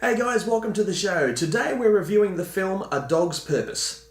Hey guys, welcome to the show. Today we're reviewing the film A Dog's Purpose.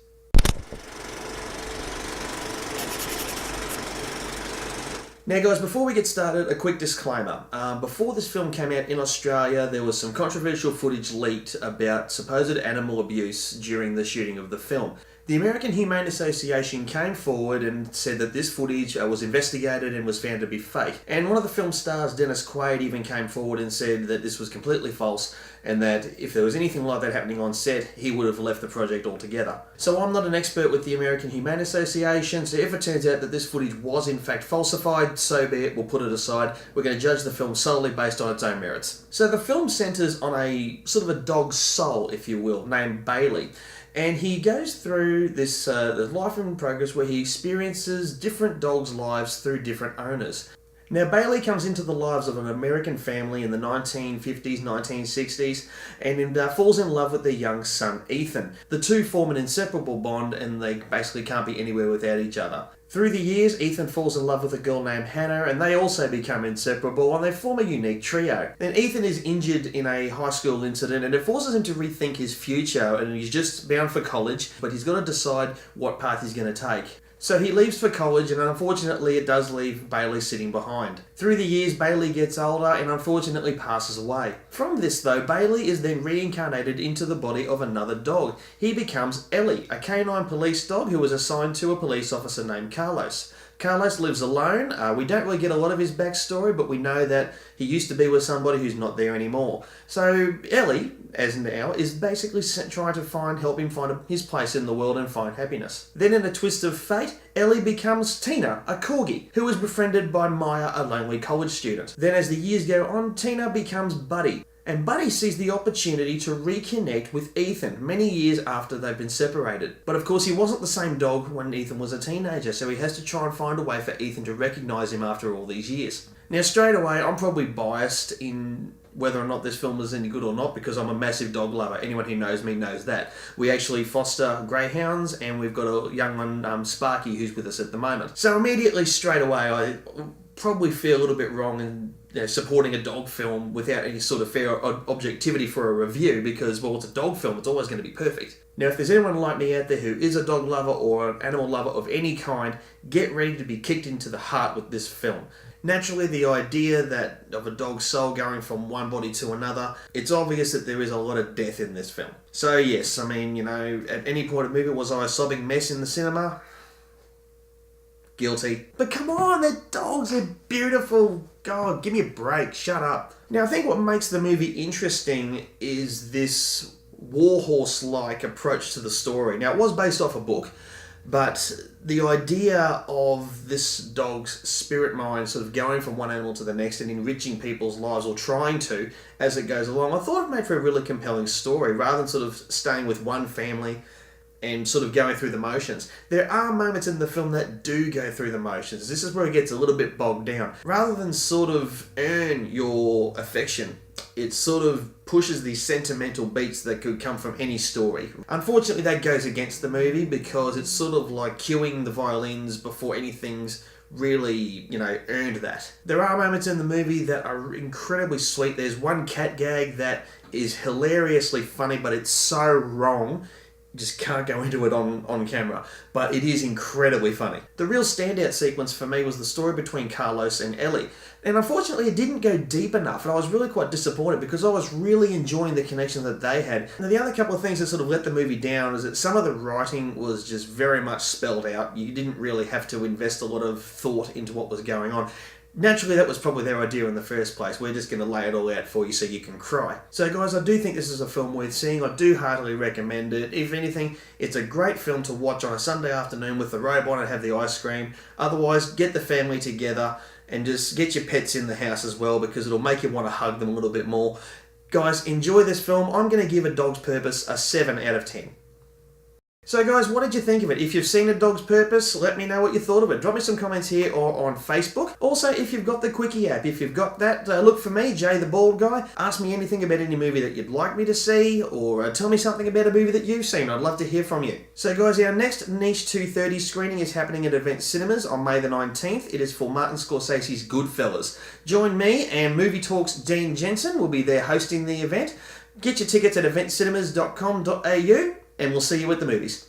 Now guys, before we get started, a quick disclaimer. Before this film came out in Australia, there was some controversial footage leaked about supposed animal abuse during the shooting of the film. The American Humane Association came forward and said that this footage was investigated and was found to be fake. And one of the film stars, Dennis Quaid, even came forward and said that this was completely false and that if there was anything like that happening on set, he would have left the project altogether. So I'm not an expert with the American Humane Association, so if it turns out that this footage was in fact falsified, so be it, we'll put it aside. We're going to judge the film solely based on its own merits. So the film centres on a sort of a dog's soul, if you will, named Bailey. And he goes through this life in progress where he experiences different dogs' lives through different owners. Now, Bailey comes into the lives of an American family in the 1950s, 1960s, and falls in love with their young son, Ethan. The two form an inseparable bond, and they basically can't be anywhere without each other. Through the years, Ethan falls in love with a girl named Hannah, and they also become inseparable, and they form a unique trio. Then Ethan is injured in a high school incident, and it forces him to rethink his future, and he's just bound for college, but he's got to decide what path he's going to take. So he leaves for college, and unfortunately it does leave Bailey sitting behind. Through the years, Bailey gets older and unfortunately passes away. From this though, Bailey is then reincarnated into the body of another dog. He becomes Ellie, a canine police dog who was assigned to a police officer named Carlos. Carlos lives alone. We don't really get a lot of his backstory, but we know that he used to be with somebody who's not there anymore. So Ellie, as now, is basically trying to help him find his place in the world and find happiness. Then in a twist of fate, Ellie becomes Tina, a corgi, who is befriended by Maya, a lonely college student. Then as the years go on, Tina becomes Buddy. And Buddy sees the opportunity to reconnect with Ethan many years after they've been separated. But of course he wasn't the same dog when Ethan was a teenager, so he has to try and find a way for Ethan to recognise him after all these years. Now straight away, I'm probably biased in whether or not this film is any good or not because I'm a massive dog lover. Anyone who knows me knows that. We actually foster greyhounds and we've got a young one, Sparky, who's with us at the moment. So immediately straight away I probably feel a little bit wrong in supporting a dog film without any sort of fair objectivity for a review because, well, it's a dog film, it's always going to be perfect. Now, if there's anyone like me out there who is a dog lover or an animal lover of any kind, get ready to be kicked into the heart with this film. Naturally, the idea of a dog's soul going from one body to another, it's obvious that there is a lot of death in this film. So yes, I mean, at any point of the movie, was I a sobbing mess in the cinema? Guilty. But come on, they're dogs, they're beautiful. God, give me a break, shut up. Now, I think what makes the movie interesting is this warhorse-like approach to the story. Now, it was based off a book, but the idea of this dog's spirit mind sort of going from one animal to the next and enriching people's lives, or trying to, as it goes along, I thought it made for a really compelling story, rather than sort of staying with one family and sort of going through the motions. There are moments in the film that do go through the motions. This is where it gets a little bit bogged down. Rather than sort of earn your affection, it sort of pushes these sentimental beats that could come from any story. Unfortunately, that goes against the movie because it's sort of like cueing the violins before anything's really, earned that. There are moments in the movie that are incredibly sweet. There's one cat gag that is hilariously funny, but it's so wrong. Just can't go into it on camera, but it is incredibly funny. The real standout sequence for me was the story between Carlos and Ellie, and unfortunately it didn't go deep enough, and I was really quite disappointed because I was really enjoying the connection that they had. Now, the other couple of things that sort of let the movie down is that some of the writing was just very much spelled out. You didn't really have to invest a lot of thought into what was going on. Naturally, that was probably their idea in the first place. We're just going to lay it all out for you so you can cry. So guys, I do think this is a film worth seeing. I do heartily recommend it. If anything, it's a great film to watch on a Sunday afternoon with the robe on and have the ice cream. Otherwise, get the family together and just get your pets in the house as well because it'll make you want to hug them a little bit more. Guys, enjoy this film. I'm going to give A Dog's Purpose a 7 out of 10. So guys, what did you think of it? If you've seen A Dog's Purpose, let me know what you thought of it. Drop me some comments here or on Facebook. Also, if you've got the Quickie app, if you've got that, look for me, Jay the Bald Guy. Ask me anything about any movie that you'd like me to see, or tell me something about a movie that you've seen. I'd love to hear from you. So guys, our next Niche 230 screening is happening at Event Cinemas on May the 19th. It is for Martin Scorsese's Goodfellas. Join me and Movie Talk's Dean Jensen will be there hosting the event. Get your tickets at eventcinemas.com.au and we'll see you at the movies.